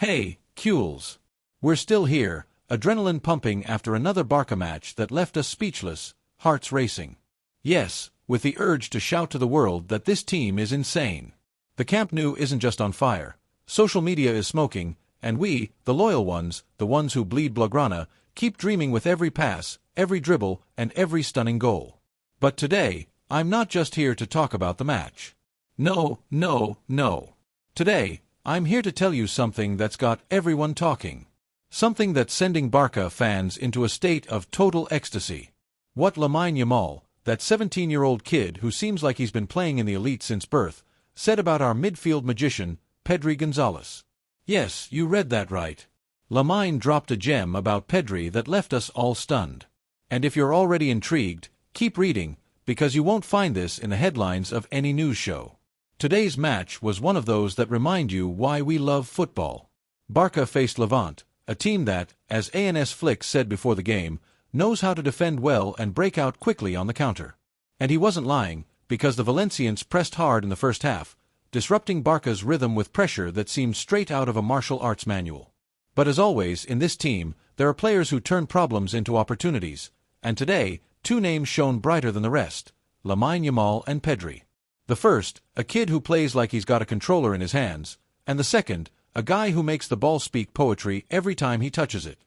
Hey, Cules. We're still here, adrenaline pumping after another Barca match that left us speechless, hearts racing. Yes, with the urge to shout to the world that this team is insane. The Camp Nou isn't just on fire. Social media is smoking, and we, the loyal ones, the ones who bleed Blaugrana, keep dreaming with every pass, every dribble, and every stunning goal. But today, I'm not just here to talk about the match. No. Today, I'm here to tell you something that's got everyone talking. Something that's sending Barca fans into a state of total ecstasy. What Lamine Yamal, that 17-year-old kid who seems like he's been playing in the elite since birth, said about our midfield magician, Pedri Gonzalez. Yes, you read that right. Lamine dropped a gem about Pedri that left us all stunned. And if you're already intrigued, keep reading, because you won't find this in the headlines of any news show. Today's match was one of those that remind you why we love football. Barca faced Levante, a team that, as ANS Flick said before the game, knows how to defend well and break out quickly on the counter. And he wasn't lying, because the Valencians pressed hard in the first half, disrupting Barca's rhythm with pressure that seemed straight out of a martial arts manual. But as always in this team, there are players who turn problems into opportunities, and today, two names shone brighter than the rest, Lamine Yamal and Pedri. The first, a kid who plays like he's got a controller in his hands, and the second, a guy who makes the ball speak poetry every time he touches it.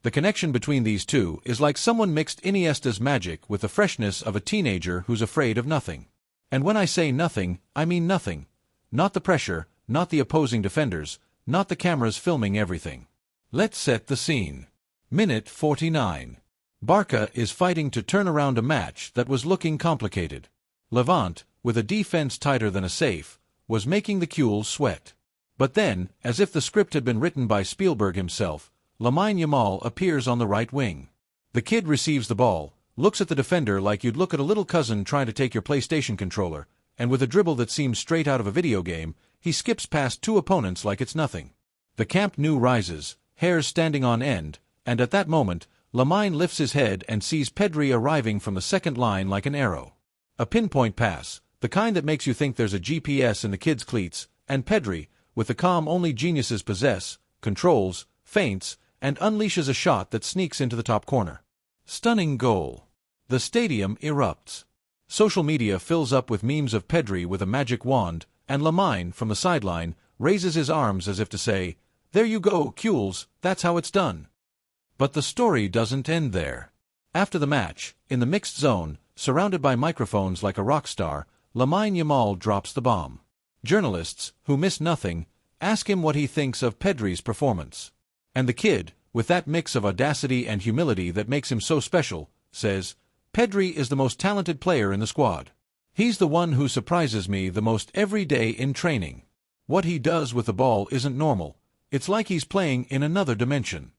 The connection between these two is like someone mixed Iniesta's magic with the freshness of a teenager who's afraid of nothing. And when I say nothing, I mean nothing. Not the pressure, not the opposing defenders, not the cameras filming everything. Let's set the scene. Minute 49. Barca is fighting to turn around a match that was looking complicated. Levante, with a defense tighter than a safe, was making the Cules sweat. But then, as if the script had been written by Spielberg himself, Lamine Yamal appears on the right wing. The kid receives the ball, looks at the defender like you'd look at a little cousin trying to take your PlayStation controller, and with a dribble that seems straight out of a video game, he skips past two opponents like it's nothing. The Camp Nou rises, hairs standing on end, and at that moment, Lamine lifts his head and sees Pedri arriving from the second line like an arrow. A pinpoint pass, the kind that makes you think there's a GPS in the kid's cleats, and Pedri, with the calm only geniuses possess, controls, feints, and unleashes a shot that sneaks into the top corner. Stunning goal. The stadium erupts. Social media fills up with memes of Pedri with a magic wand, and Lamine, from the sideline, raises his arms as if to say, "There you go, Cules, that's how it's done." But the story doesn't end there. After the match, in the mixed zone, surrounded by microphones like a rock star, Lamine Yamal drops the bomb. Journalists, who miss nothing, ask him what he thinks of Pedri's performance. And the kid, with that mix of audacity and humility that makes him so special, says, "Pedri is the most talented player in the squad. He's the one who surprises me the most every day in training. What he does with the ball isn't normal. It's like he's playing in another dimension."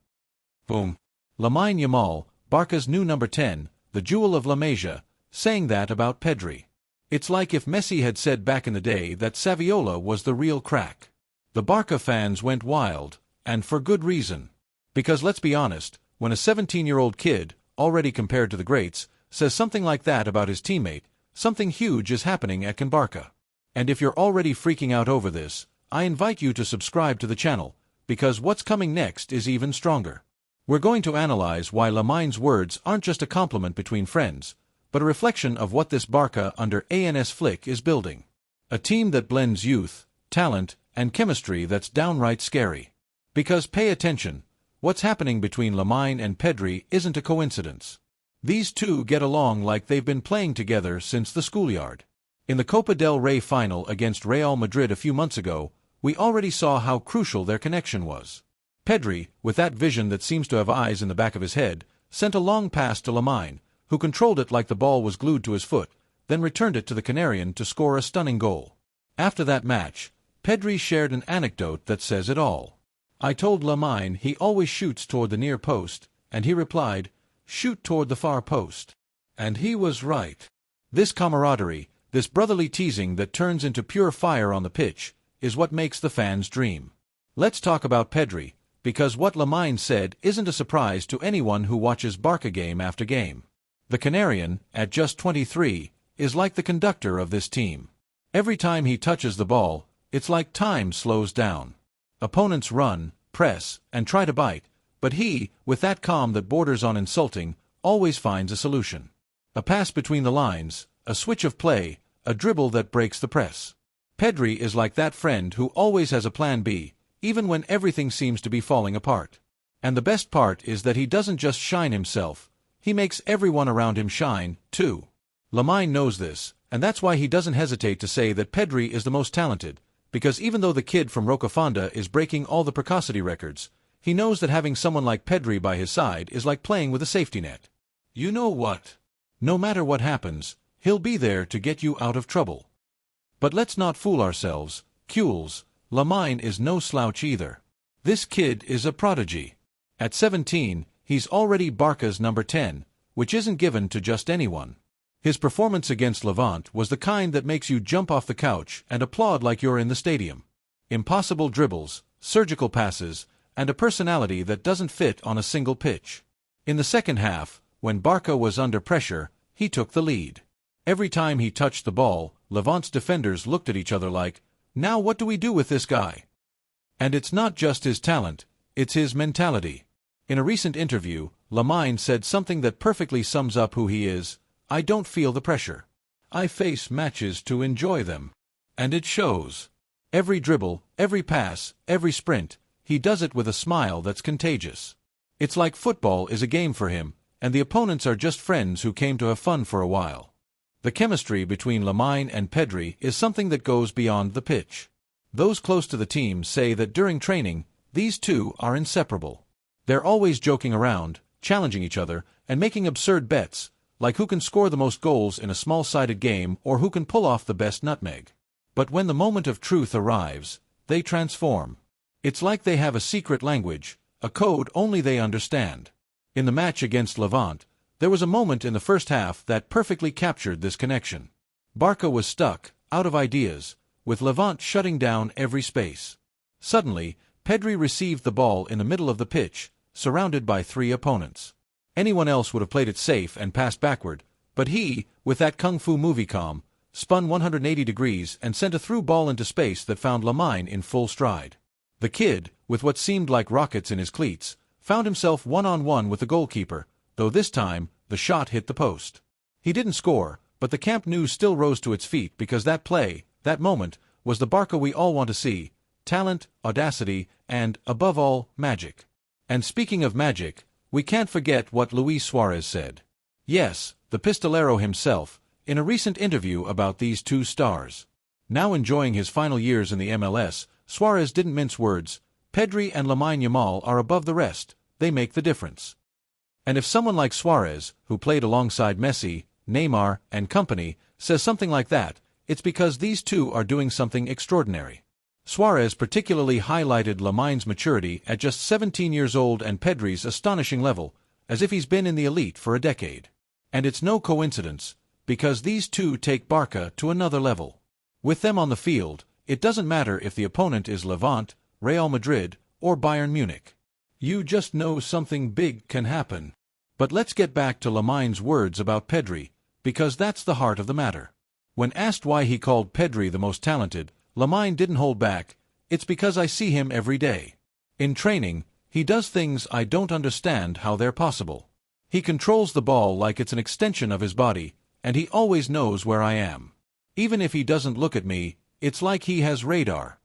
Boom. Lamine Yamal, Barca's new number 10, the jewel of La Masia, saying that about Pedri. It's like if Messi had said back in the day that Saviola was the real crack. The Barca fans went wild, and for good reason. Because let's be honest, when a 17-year-old kid, already compared to the greats, says something like that about his teammate, something huge is happening at Can Barca. And if you're already freaking out over this, I invite you to subscribe to the channel, because what's coming next is even stronger. We're going to analyze why Lamine's words aren't just a compliment between friends, but a reflection of what this Barca under ANS Flick is building. A team that blends youth, talent, and chemistry that's downright scary. Because pay attention, what's happening between Lamine and Pedri isn't a coincidence. These two get along like they've been playing together since the schoolyard. In the Copa del Rey final against Real Madrid a few months ago, we already saw how crucial their connection was. Pedri, with that vision that seems to have eyes in the back of his head, sent a long pass to Lamine, who controlled it like the ball was glued to his foot, then returned it to the Canarian to score a stunning goal. After that match, Pedri shared an anecdote that says it all. "I told Lamine he always shoots toward the near post, and he replied, 'Shoot toward the far post.' And he was right." This camaraderie, this brotherly teasing that turns into pure fire on the pitch, is what makes the fans dream. Let's talk about Pedri, because what Lamine said isn't a surprise to anyone who watches Barca game after game. The Canarian, at just 23, is like the conductor of this team. Every time he touches the ball, it's like time slows down. Opponents run, press, and try to bite, but he, with that calm that borders on insulting, always finds a solution. A pass between the lines, a switch of play, a dribble that breaks the press. Pedri is like that friend who always has a plan B, even when everything seems to be falling apart. And the best part is that he doesn't just shine himself, he makes everyone around him shine, too. Lamine knows this, and that's why he doesn't hesitate to say that Pedri is the most talented, because even though the kid from Rocafonda is breaking all the precocity records, he knows that having someone like Pedri by his side is like playing with a safety net. You know what? No matter what happens, he'll be there to get you out of trouble. But let's not fool ourselves, Cules, Lamine is no slouch either. This kid is a prodigy. At 17, he's already Barca's number 10, which isn't given to just anyone. His performance against Levante was the kind that makes you jump off the couch and applaud like you're in the stadium. Impossible dribbles, surgical passes, and a personality that doesn't fit on a single pitch. In the second half, when Barca was under pressure, he took the lead. Every time he touched the ball, Levante's defenders looked at each other like, now what do we do with this guy? And it's not just his talent, it's his mentality. In a recent interview, Lamine said something that perfectly sums up who he is: I don't feel the pressure. I face matches to enjoy them. And it shows. Every dribble, every pass, every sprint, he does it with a smile that's contagious. It's like football is a game for him, and the opponents are just friends who came to have fun for a while. The chemistry between Lamine and Pedri is something that goes beyond the pitch. Those close to the team say that during training, these two are inseparable. They're always joking around, challenging each other, and making absurd bets, like who can score the most goals in a small-sided game or who can pull off the best nutmeg. But when the moment of truth arrives, they transform. It's like they have a secret language, a code only they understand. In the match against Levante, there was a moment in the first half that perfectly captured this connection. Barca was stuck, out of ideas, with Levante shutting down every space. Suddenly, Pedri received the ball in the middle of the pitch, surrounded by three opponents. Anyone else would have played it safe and passed backward, but he, with that kung fu movie calm, spun 180 degrees and sent a through ball into space that found Lamine in full stride. The kid, with what seemed like rockets in his cleats, found himself one-on-one with the goalkeeper, though this time, the shot hit the post. He didn't score, but the Camp Nou still rose to its feet because that play, that moment, was the Barca we all want to see: talent, audacity, and, above all, magic. And speaking of magic, we can't forget what Luis Suarez said. Yes, the pistolero himself, in a recent interview about these two stars. Now enjoying his final years in the MLS, Suarez didn't mince words. Pedri and Lamine Yamal are above the rest, they make the difference. And if someone like Suarez, who played alongside Messi, Neymar, and company, says something like that, it's because these two are doing something extraordinary. Suarez particularly highlighted Lamine's maturity at just 17 years old and Pedri's astonishing level, as if he's been in the elite for a decade. And it's no coincidence, because these two take Barca to another level. With them on the field, it doesn't matter if the opponent is Levante, Real Madrid, or Bayern Munich. You just know something big can happen. But let's get back to Lamine's words about Pedri, because that's the heart of the matter. When asked why he called Pedri the most talented, Lamine didn't hold back. It's because I see him every day. In training, he does things I don't understand how they're possible. He controls the ball like it's an extension of his body, and he always knows where I am. Even if he doesn't look at me, it's like he has radar.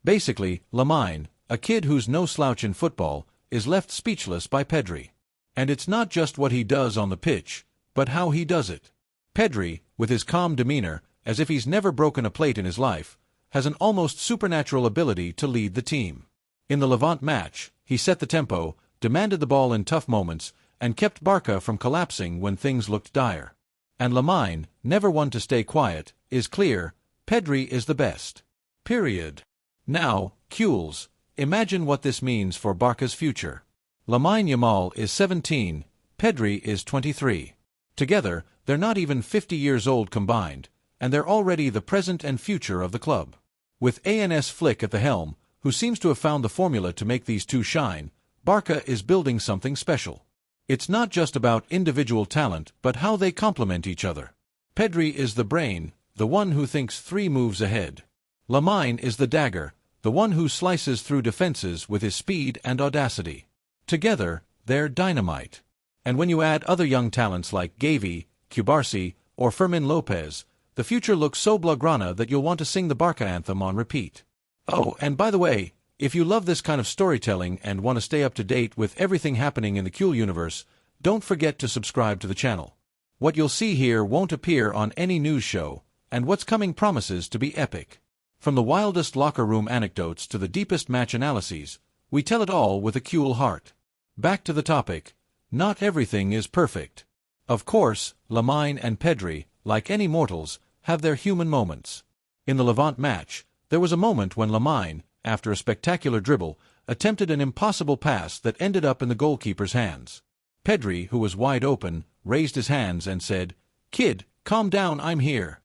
Basically, Lamine, a kid who's no slouch in football, is left speechless by Pedri. And it's not just what he does on the pitch, but how he does it. Pedri, with his calm demeanor, as if he's never broken a plate in his life, has an almost supernatural ability to lead the team. In the Levante match, he set the tempo, demanded the ball in tough moments, and kept Barca from collapsing when things looked dire. And Lamine, never one to stay quiet, is clear: Pedri is the best. Period. Now, Cules, imagine what this means for Barca's future. Lamine Yamal is 17, Pedri is 23. Together, they're not even 50 years old combined, and they're already the present and future of the club. With ANS Flick at the helm, who seems to have found the formula to make these two shine, Barca is building something special. It's not just about individual talent, but how they complement each other. Pedri is the brain, the one who thinks 3 moves ahead. Lamine is the dagger, the one who slices through defenses with his speed and audacity. Together, they're dynamite. And when you add other young talents like GAVI, Barça, or Fermin Lopez, the future looks so Blaugrana that you'll want to sing the Barça anthem on repeat. Oh, and by the way, if you love this kind of storytelling and want to stay up to date with everything happening in the Actu universe, don't forget to subscribe to the channel. What you'll see here won't appear on any news show, and what's coming promises to be epic. From the wildest locker room anecdotes to the deepest match analyses, we tell it all with a cool heart. Back to the topic. Not everything is perfect. Of course, Lamine and Pedri, like any mortals, have their human moments. In the Levante match, there was a moment when Lamine, after a spectacular dribble, attempted an impossible pass that ended up in the goalkeeper's hands. Pedri, who was wide open, raised his hands and said, "Kid, calm down, I'm here."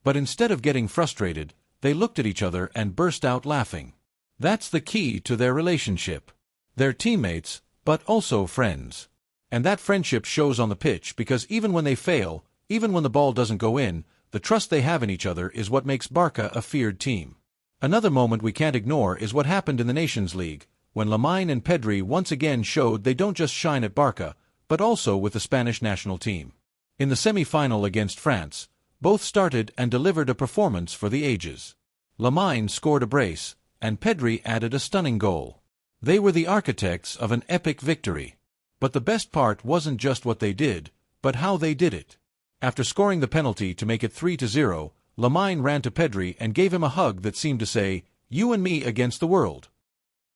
But instead of getting frustrated, they looked at each other and burst out laughing. That's the key to their relationship. They're teammates, but also friends. And that friendship shows on the pitch because even when they fail, even when the ball doesn't go in, the trust they have in each other is what makes Barça a feared team. Another moment we can't ignore is what happened in the Nations League, when Lamine and Pedri once again showed they don't just shine at Barça, but also with the Spanish national team. In the semi-final against France, both started and delivered a performance for the ages. Lamine scored a brace, and Pedri added a stunning goal. They were the architects of an epic victory. But the best part wasn't just what they did, but how they did it. After scoring the penalty to make it 3-0, Lamine ran to Pedri and gave him a hug that seemed to say, "You and me against the world."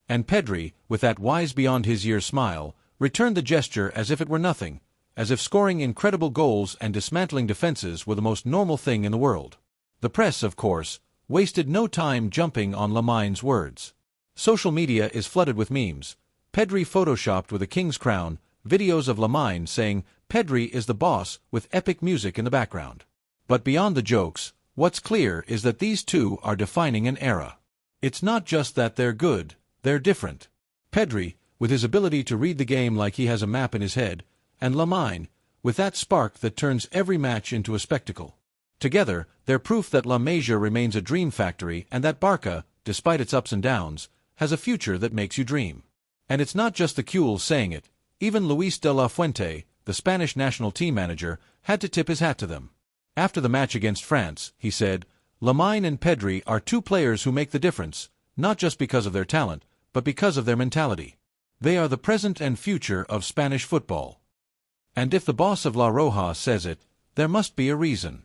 And Pedri, with that wise beyond his years smile, returned the gesture as if it were nothing, as if scoring incredible goals and dismantling defenses were the most normal thing in the world. The press, of course, wasted no time jumping on Lamine's words. Social media is flooded with memes. Pedri photoshopped with a king's crown, videos of Lamine saying, "Pedri is the boss," with epic music in the background. But beyond the jokes, what's clear is that these two are defining an era. It's not just that they're good, they're different. Pedri, with his ability to read the game like he has a map in his head, and Lamine, with that spark that turns every match into a spectacle. Together, they're proof that La Masia remains a dream factory and that Barça, despite its ups and downs, has a future that makes you dream. And it's not just the Cules saying it, even Luis de la Fuente, the Spanish national team manager, had to tip his hat to them. After the match against France, he said, "Lamine and Pedri are two players who make the difference, not just because of their talent, but because of their mentality. They are the present and future of Spanish football." And if the boss of La Roja says it, there must be a reason.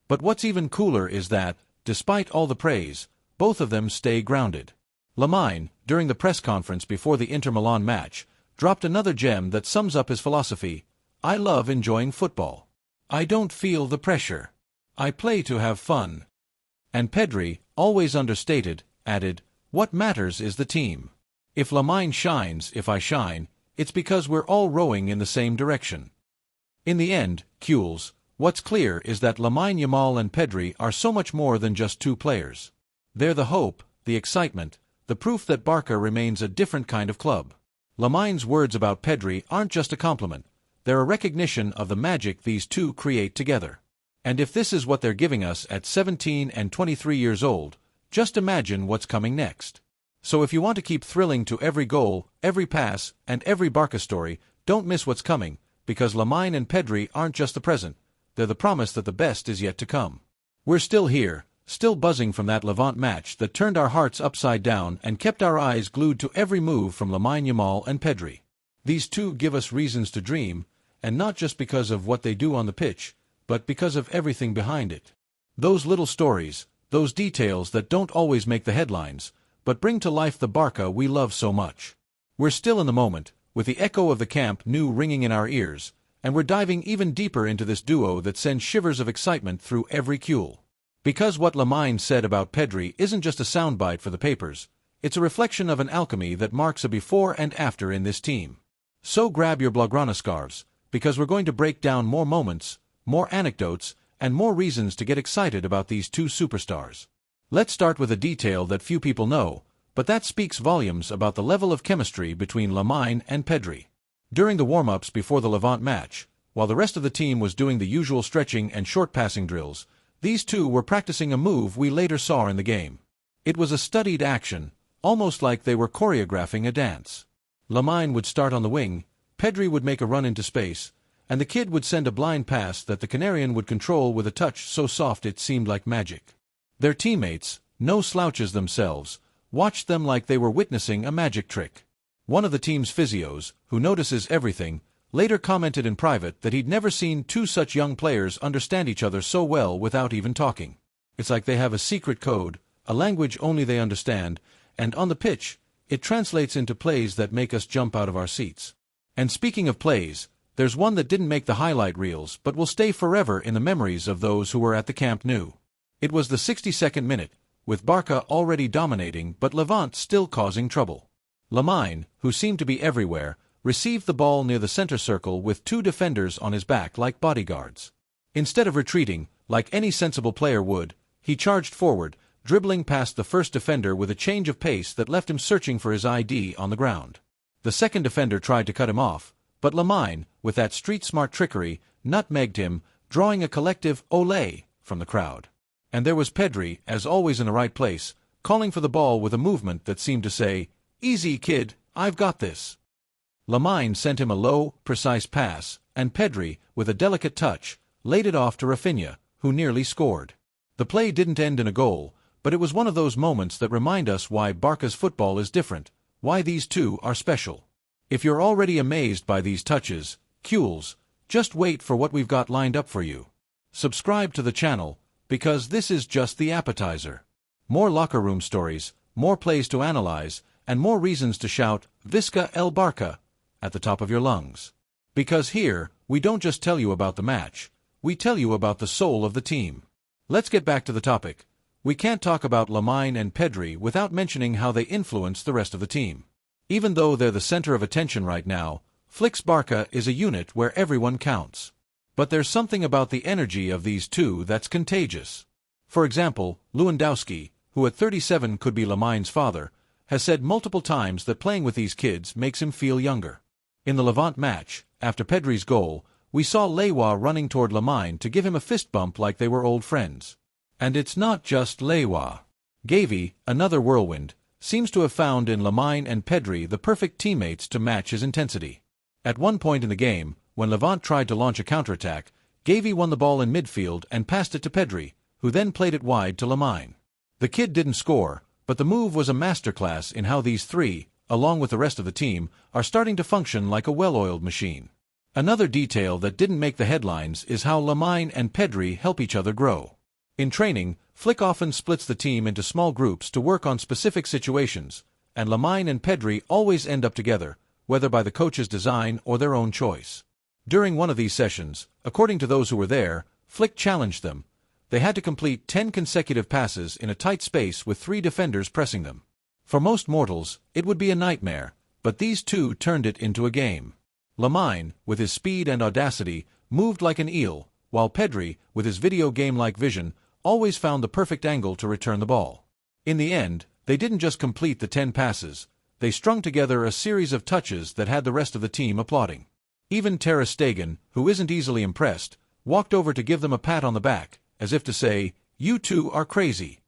But what's even cooler is that, despite all the praise, both of them stay grounded. Lamine, during the press conference before the Inter Milan match, dropped another gem that sums up his philosophy: "I love enjoying football. I don't feel the pressure. I play to have fun." And Pedri, always understated, added, "What matters is the team. If Lamine shines, if I shine, it's because we're all rowing in the same direction." In the end, Cules, what's clear is that Lamine Yamal and Pedri are so much more than just two players. They're the hope, the excitement, the proof that Barça remains a different kind of club. Lamine's words about Pedri aren't just a compliment, they're a recognition of the magic these two create together. And if this is what they're giving us at 17 and 23 years old, just imagine what's coming next. So if you want to keep thrilling to every goal, every pass, and every Barça story, don't miss what's coming, because Lamine and Pedri aren't just the present, they're the promise that the best is yet to come. We're still here, still buzzing from that Levante match that turned our hearts upside down and kept our eyes glued to every move from Lamine Yamal and Pedri. These two give us reasons to dream, and not just because of what they do on the pitch, but because of everything behind it. Those little stories, those details that don't always make the headlines, but bring to life the Barça we love so much. We're still in the moment, with the echo of the Camp Nou ringing in our ears, and we're diving even deeper into this duo that sends shivers of excitement through every cule. Because what Lamine said about Pedri isn't just a soundbite for the papers, it's a reflection of an alchemy that marks a before and after in this team. So grab your Blaugrana scarves, because we're going to break down more moments, more anecdotes, and more reasons to get excited about these two superstars. Let's start with a detail that few people know, but that speaks volumes about the level of chemistry between Lamine and Pedri. During the warm-ups before the Levante match, while the rest of the team was doing the usual stretching and short passing drills, these two were practicing a move we later saw in the game. It was a studied action, almost like they were choreographing a dance. Lamine would start on the wing, Pedri would make a run into space, and the kid would send a blind pass that the Canarian would control with a touch so soft it seemed like magic. Their teammates, no slouches themselves, watched them like they were witnessing a magic trick. One of the team's physios, who notices everything, later commented in private that he'd never seen two such young players understand each other so well without even talking. It's like they have a secret code, a language only they understand, and on the pitch, it translates into plays that make us jump out of our seats. And speaking of plays, there's one that didn't make the highlight reels but will stay forever in the memories of those who were at the Camp Nou. It was the 62nd minute, with Barça already dominating but Levante still causing trouble. Lamine, who seemed to be everywhere, received the ball near the center circle with two defenders on his back like bodyguards. Instead of retreating, like any sensible player would, he charged forward, dribbling past the first defender with a change of pace that left him searching for his ID on the ground. The second defender tried to cut him off, but Lamine, with that street-smart trickery, nutmegged him, drawing a collective "Olé" from the crowd. And there was Pedri, as always in the right place, calling for the ball with a movement that seemed to say, "Easy, kid, I've got this." Lamine sent him a low, precise pass, and Pedri, with a delicate touch, laid it off to Rafinha, who nearly scored. The play didn't end in a goal, but it was one of those moments that remind us why Barca's football is different, why these two are special. If you're already amazed by these touches, cues, just wait for what we've got lined up for you. Subscribe to the channel, because this is just the appetizer. More locker room stories, more plays to analyze, and more reasons to shout, "Visca el Barça," at the top of your lungs. Because here, we don't just tell you about the match, we tell you about the soul of the team. Let's get back to the topic. We can't talk about Lamine and Pedri without mentioning how they influence the rest of the team. Even though they're the center of attention right now, Flick's Barça is a unit where everyone counts. But there's something about the energy of these two that's contagious. For example, Lewandowski, who at 37 could be Lamine's father, has said multiple times that playing with these kids makes him feel younger. In the Levante match, after Pedri's goal, we saw Lewa running toward Lamine to give him a fist bump like they were old friends. And it's not just Lewa. GAVI, another whirlwind, seems to have found in Lamine and Pedri the perfect teammates to match his intensity. At one point in the game, when Levante tried to launch a counterattack, GAVI won the ball in midfield and passed it to Pedri, who then played it wide to Lamine. The kid didn't score, but the move was a masterclass in how these three, along with the rest of the team, are starting to function like a well-oiled machine. Another detail that didn't make the headlines is how Lamine and Pedri help each other grow. In training, Flick often splits the team into small groups to work on specific situations, and Lamine and Pedri always end up together, whether by the coach's design or their own choice. During one of these sessions, according to those who were there, Flick challenged them. They had to complete 10 consecutive passes in a tight space with 3 defenders pressing them. For most mortals, it would be a nightmare, but these two turned it into a game. Lamine, with his speed and audacity, moved like an eel, while Pedri, with his video game-like vision, always found the perfect angle to return the ball. In the end, they didn't just complete the 10 passes, they strung together a series of touches that had the rest of the team applauding. Even Ter Stegen, who isn't easily impressed, walked over to give them a pat on the back, as if to say, "You two are crazy."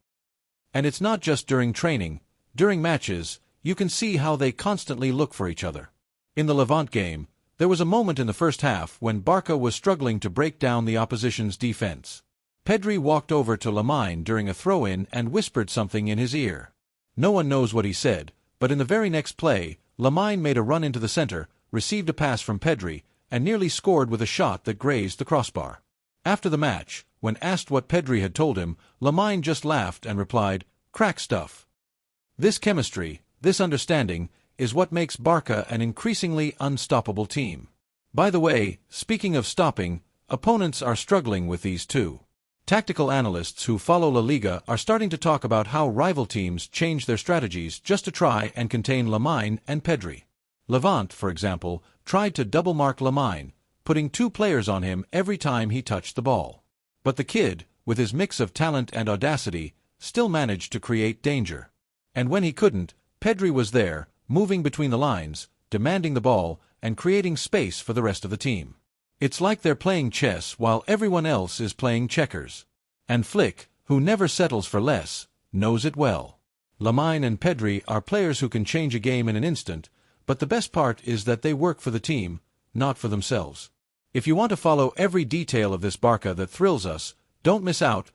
And it's not just during training, during matches, you can see how they constantly look for each other. In the Levante game, there was a moment in the first half when Barça was struggling to break down the opposition's defense. Pedri walked over to Lamine during a throw-in and whispered something in his ear. No one knows what he said, but in the very next play, Lamine made a run into the center, received a pass from Pedri, and nearly scored with a shot that grazed the crossbar. After the match, when asked what Pedri had told him, Lamine just laughed and replied, "Crack stuff." This chemistry, this understanding, is what makes Barça an increasingly unstoppable team. By the way, speaking of stopping, opponents are struggling with these two. Tactical analysts who follow La Liga are starting to talk about how rival teams change their strategies just to try and contain Lamine and Pedri. Levante, for example, tried to double-mark Lamine, putting 2 players on him every time he touched the ball. But the kid, with his mix of talent and audacity, still managed to create danger. And when he couldn't, Pedri was there, moving between the lines, demanding the ball, and creating space for the rest of the team. It's like they're playing chess while everyone else is playing checkers. And Flick, who never settles for less, knows it well. Lamine and Pedri are players who can change a game in an instant, but the best part is that they work for the team, not for themselves. If you want to follow every detail of this Barça that thrills us, don't miss out,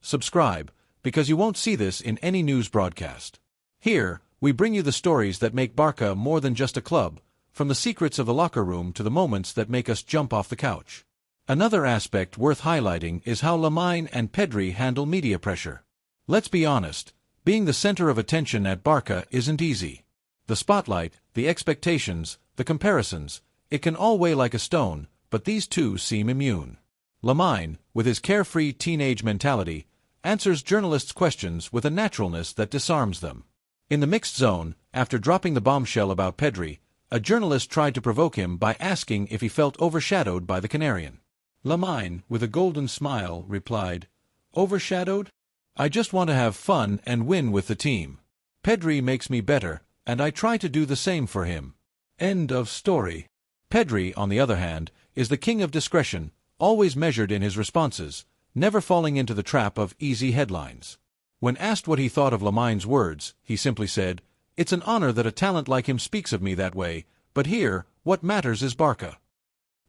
subscribe, because you won't see this in any news broadcast. Here, we bring you the stories that make Barça more than just a club, from the secrets of the locker room to the moments that make us jump off the couch. Another aspect worth highlighting is how Lamine and Pedri handle media pressure. Let's be honest, being the center of attention at Barça isn't easy. The spotlight, the expectations, the comparisons, it can all weigh like a stone, but these two seem immune. Lamine, with his carefree teenage mentality, answers journalists' questions with a naturalness that disarms them. In the mixed zone, after dropping the bombshell about Pedri, a journalist tried to provoke him by asking if he felt overshadowed by the Canarian. Lamine, with a golden smile, replied, "Overshadowed? I just want to have fun and win with the team. Pedri makes me better, and I try to do the same for him." End of story. Pedri, on the other hand, is the king of discretion, always measured in his responses, never falling into the trap of easy headlines. When asked what he thought of Lamine's words, he simply said, "It's an honor that a talent like him speaks of me that way, but here, what matters is Barça."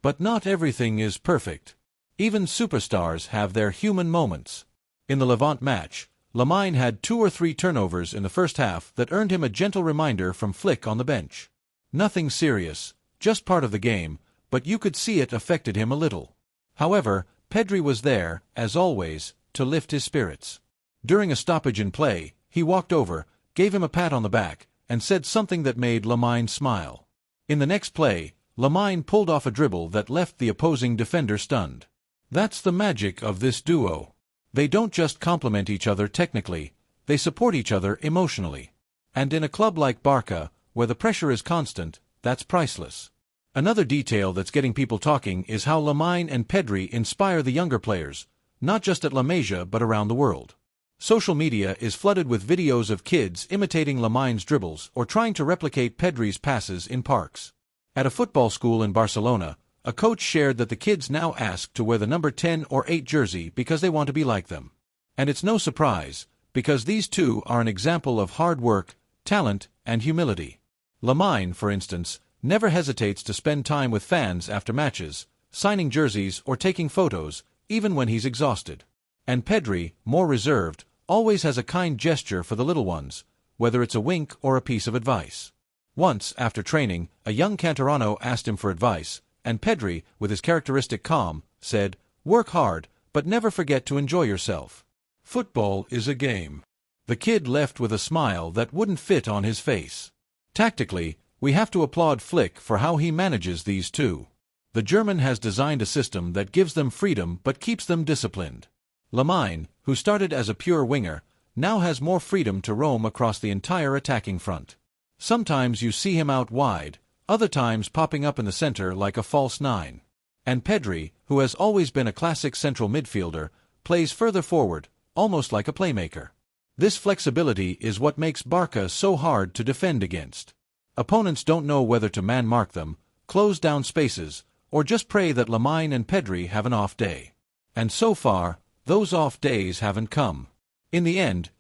But not everything is perfect. Even superstars have their human moments. In the Levante match, Lamine had 2 or 3 turnovers in the first half that earned him a gentle reminder from Flick on the bench. Nothing serious, just part of the game, but you could see it affected him a little. However, Pedri was there, as always, to lift his spirits. During a stoppage in play, he walked over, gave him a pat on the back, and said something that made Lamine smile. In the next play, Lamine pulled off a dribble that left the opposing defender stunned. That's the magic of this duo. They don't just complement each other technically, they support each other emotionally. And in a club like Barça, where the pressure is constant, that's priceless. Another detail that's getting people talking is how Lamine and Pedri inspire the younger players, not just at La Masia but around the world. Social media is flooded with videos of kids imitating Lamine's dribbles or trying to replicate Pedri's passes in parks. At a football school in Barcelona, a coach shared that the kids now ask to wear the number 10 or 8 jersey because they want to be like them. And it's no surprise, because these two are an example of hard work, talent, and humility. Lamine, for instance, never hesitates to spend time with fans after matches, signing jerseys or taking photos, even when he's exhausted. And Pedri, more reserved, always has a kind gesture for the little ones, whether it's a wink or a piece of advice. Once, after training, a young Canterano asked him for advice, and Pedri, with his characteristic calm, said, "Work hard, but never forget to enjoy yourself. Football is a game." The kid left with a smile that wouldn't fit on his face. Tactically, we have to applaud Flick for how he manages these two. The German has designed a system that gives them freedom but keeps them disciplined. Lamine, who started as a pure winger, now has more freedom to roam across the entire attacking front. Sometimes you see him out wide, other times popping up in the center like a false 9. And Pedri, who has always been a classic central midfielder, plays further forward, almost like a playmaker. This flexibility is what makes Barça so hard to defend against. Opponents don't know whether to man-mark them, close down spaces, or just pray that Lamine and Pedri have an off day. And so far, those off days haven't come. In the end,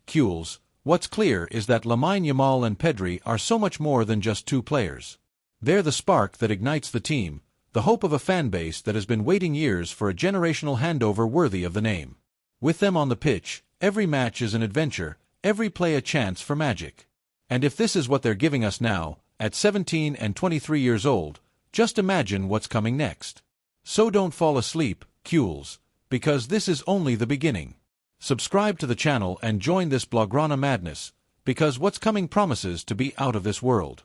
what's clear is that Lamine Yamal and Pedri are so much more than just 2 players. They're the spark that ignites the team, the hope of a fan base that has been waiting years for a generational handover worthy of the name. With them on the pitch, every match is an adventure, every play a chance for magic. And if this is what they're giving us now, at 17 and 23 years old, just imagine what's coming next. So don't fall asleep, because this is only the beginning. Subscribe to the channel and join this Blaugrana madness, because what's coming promises to be out of this world.